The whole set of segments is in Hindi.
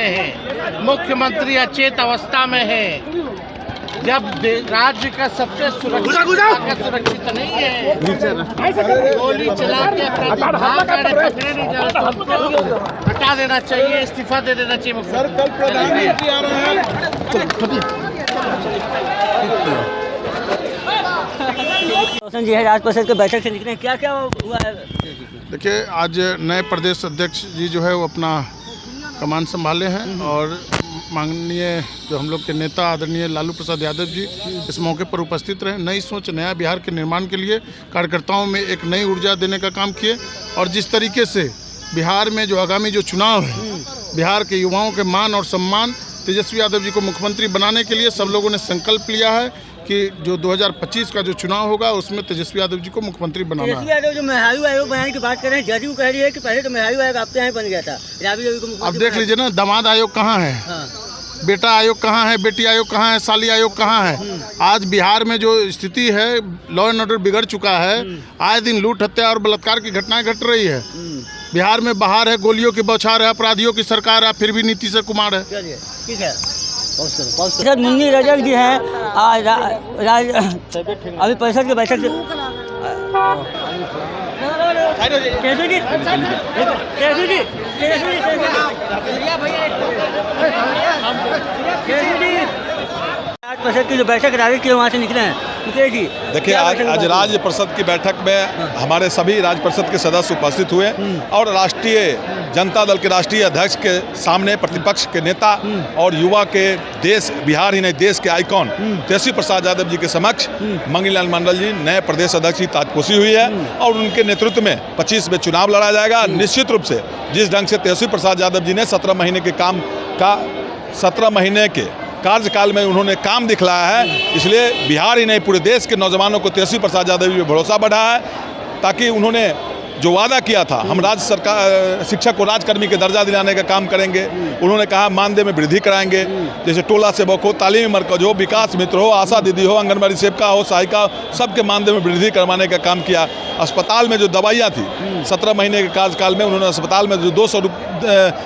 में है, मुख्यमंत्री अचेत अवस्था में है। जब राज्य का सबसे सुरक्षित नहीं है, गोली चला के पकड़े नहीं जा रहे, तो हमको हटा देना चाहिए, इस्तीफा दे देना चाहिए। सर, कल प्रधानमंत्री आ रहे हैं। जी है, राज्य परिषद की बैठक से निकले, क्या क्या हुआ है? देखिए, आज नए प्रदेश अध्यक्ष जी जो है वो अपना कमान संभाले हैं और माननीय जो हम लोग के नेता आदरणीय लालू प्रसाद यादव जी इस मौके पर उपस्थित रहे। नई सोच, नया बिहार के निर्माण के लिए कार्यकर्ताओं में एक नई ऊर्जा देने का काम किए और जिस तरीके से बिहार में जो आगामी जो चुनाव है, बिहार के युवाओं के मान और सम्मान, तेजस्वी यादव जी को मुख्यमंत्री बनाने के लिए सब लोगों ने संकल्प लिया है कि जो 2025 का जो चुनाव होगा उसमें तेजस्वी यादव जी को मुख्यमंत्री बनाना है। तेजस्वी यादव जो मेहरारू आयोग बनाने की बात कर रहे हैं, जदयू कह रही है कि पहले तो मेहरारू आयोग आपके यहाँ बन गया था, अब देख लीजिए ना, दामाद आयोग कहाँ है, बेटा आयोग कहाँ है, बेटी आयोग कहाँ है, साली आयोग कहाँ है। आज बिहार में जो स्थिति है, लॉ एंड ऑर्डर बिगड़ चुका है। आए दिन लूट, हत्या और बलात्कार की घटनाएं घट रही है। बिहार में बाहर है, गोलियों की बौछार है, अपराधियों की सरकार है, फिर भी नीतीश कुमार है। ठीक है। सर, मुन्नी रजक जी हैं, अभी परिषद की बैठक से परिषद की जो बैठक राजद की वहाँ से निकले हैं। देखिए, आज राज्य परिषद की बैठक में हमारे सभी राज्य परिषद के सदस्य उपस्थित हुए और राष्ट्रीय जनता दल के राष्ट्रीय अध्यक्ष के सामने प्रतिपक्ष के नेता और युवा के देश, बिहार ही नहीं देश के आइकॉन तेजस्वी प्रसाद यादव जी के समक्ष मंगीलाल मंडल जी नए प्रदेश अध्यक्ष की ताजपोशी हुई है और उनके नेतृत्व में 25 में चुनाव लड़ा जाएगा। निश्चित रूप से जिस ढंग से तेजस्वी प्रसाद यादव जी ने 17 महीने के कार्यकाल में उन्होंने काम दिखलाया है, इसलिए बिहार ही नहीं पूरे देश के नौजवानों को तेजस्वी प्रसाद यादव जी पे भरोसा बढ़ा है। ताकि उन्होंने जो वादा किया था, हम राज्य सरकार शिक्षक को राजकर्मी के दर्जा दिलाने का काम करेंगे। उन्होंने कहा मानदेय में वृद्धि कराएंगे, जैसे टोला सेवक हो, तालीमी मरकज हो, विकास मित्र हो, आशा दीदी हो, आंगनबाड़ी सेविका हो, सहायिका हो, सबके मानदेय में वृद्धि करवाने का काम किया। अस्पताल में जो दवाइयाँ थी 17 महीने के कार्यकाल में उन्होंने अस्पताल में जो 200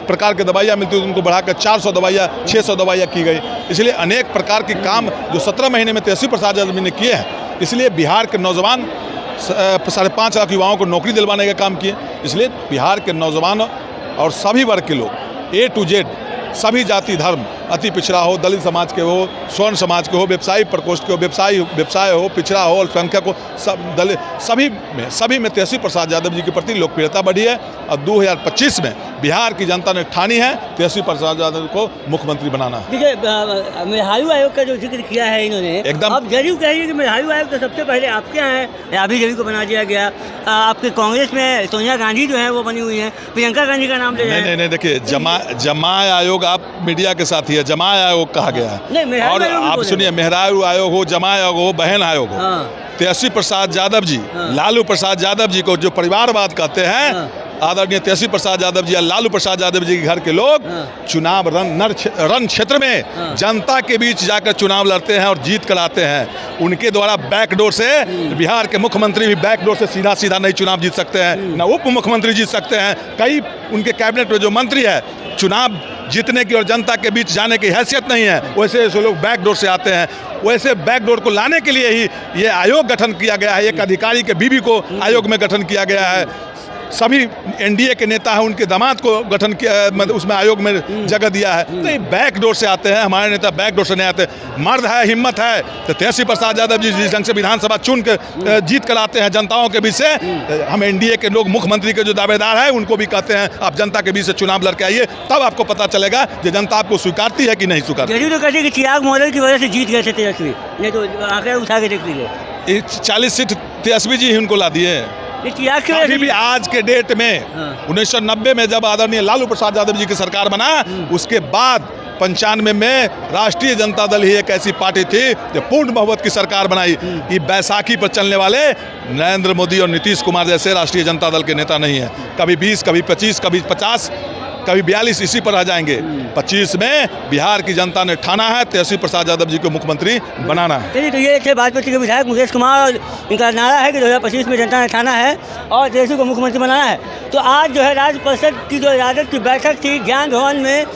प्रकार की दवाइयाँ मिलती थी उनको बढ़ाकर 400 दवाइयाँ 600 दवाइयाँ की गई। इसलिए अनेक प्रकार के काम जो 17 महीने में तेजस्वी प्रसाद यादव जी ने किए हैं, इसलिए बिहार के नौजवान 5.5 लाख युवाओं को नौकरी दिलवाने का काम किए। इसलिए बिहार के नौजवान और सभी वर्ग के लोग A to Z, सभी जाति धर्म, अति पिछड़ा हो, दलित समाज के हो, स्वर्ण समाज के हो, व्यवसायी प्रकोष्ठ के हो, व्यवसाय हो, पिछड़ा हो, अल्पसंख्यक हो, सब दलित, सभी में तेजस्वी प्रसाद यादव जी के प्रति लोकप्रियता बढ़ी है और 2025 में बिहार की जनता ने ठानी है तेजस्वी प्रसाद यादव को मुख्यमंत्री बनाना। देखिए, मेहरारू आयोग का जो जिक्र किया है इन्होंने, एकदम अब जदयू कह रही है कि मेहरारू आयोग तो सबसे पहले आपके यहाँ है, अभी जदयू को बना दिया गया। आपके कांग्रेस में सोनिया गांधी जो है वो बनी हुई है, प्रियंका गांधी का नाम ले रहे हैं। नहीं, देखिए, जमाय आयोग, आप मीडिया के साथ ही है, जमाय आयोग कहा गया है। और आप सुनिए, मेहरारू आयोग हो, जमाय आयोग हो, बहन आयोग हो, तेजस्वी प्रसाद यादव जी, लालू प्रसाद यादव जी को जो परिवारवाद कहते हैं, आदरणीय तेजस्वी प्रसाद यादव जी या लालू प्रसाद यादव जी के घर के लोग चुनाव रण क्षेत्र में जनता के बीच जाकर चुनाव लड़ते हैं और जीत कर आते हैं। उनके द्वारा बैकडोर से बिहार के मुख्यमंत्री भी बैकडोर से सीधा नहीं चुनाव जीत सकते हैं, न उप मुख्यमंत्री जीत सकते हैं। कई उनके कैबिनेट में जो मंत्री है, चुनाव जीतने की और जनता के बीच जाने की हैसियत नहीं है, वैसे लोग बैकडोर से आते हैं। वैसे बैकडोर को लाने के लिए ही ये आयोग गठन किया गया है। एक अधिकारी के बीवी को आयोग में गठन किया गया है। सभी एनडीए के नेता हैं, उनके दामाद को गठन किया, मतलब उसमें आयोग में जगह दिया है। तो ये बैकडोर से आते हैं, हमारे नेता बैकडोर से नहीं आते। मर्द है, हिम्मत है तो तेजस्वी प्रसाद यादव जी जिस ढंग से विधानसभा चुन के जीत कर आते हैं जनताओं के बीच से, हम एनडीए के लोग मुख्यमंत्री के जो दावेदार हैं उनको भी कहते हैं आप जनता के बीच से चुनाव लड़के आइए, तब आपको पता चलेगा कि जनता आपको स्वीकारती है कि नहीं स्वीकारती। जदयू तो कहते हैं कि चिराग मॉडल की वजह से जीत गए थे तेजस्वी, नहीं तो आंकड़े उठा के देख लीजिए, 40 सीट तेजस्वी जी ही उनको ला दिए। अभी भी आज के डेट में 1990 में जब आदरणीय लालू प्रसाद यादव जी की सरकार बना, उसके बाद 95 में राष्ट्रीय जनता दल ही एक ऐसी पार्टी थी जो पूर्ण बहुमत की सरकार बनाई। ये बैसाखी पर चलने वाले नरेंद्र मोदी और नीतीश कुमार जैसे राष्ट्रीय जनता दल के नेता नहीं है। कभी 20, कभी 25, कभी 50, कभी 42 इसी पर आ जाएंगे। 25 में बिहार की जनता ने ठाना है तेजस्वी प्रसाद यादव जी को मुख्यमंत्री बनाना है। चलिए, तो ये थे भाजपा के विधायक मुकेश कुमार और इनका नारा है कि 2025 में जनता ने ठाना है और तेजस्वी को मुख्यमंत्री बनाना है। तो आज जो है राज्य परिषद की जो राजद की बैठक थी ज्ञान भवन में,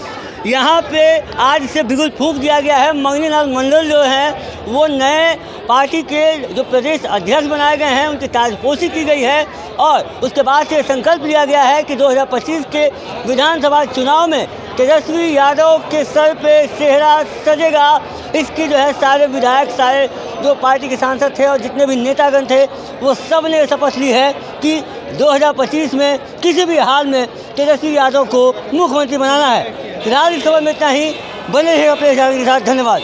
यहाँ पे आज से बिल्कुल फूंक दिया गया है। मंगनीलाल मंडल जो हैं वो नए पार्टी के जो प्रदेश अध्यक्ष बनाए गए हैं, उनकी ताजपोशी की गई है और उसके बाद से संकल्प लिया गया है कि 2025 के विधानसभा चुनाव में तेजस्वी यादव के सर पे सेहरा सजेगा। इसकी जो है सारे विधायक, सारे जो पार्टी के सांसद थे और जितने भी नेतागण थे वो सब ने शपथ ली है कि 2025 में किसी भी हाल में तेजस्वी यादव को मुख्यमंत्री बनाना है। फिलहाल इस खबर में इतना ही। बने रहिए अपने के साथ। धन्यवाद।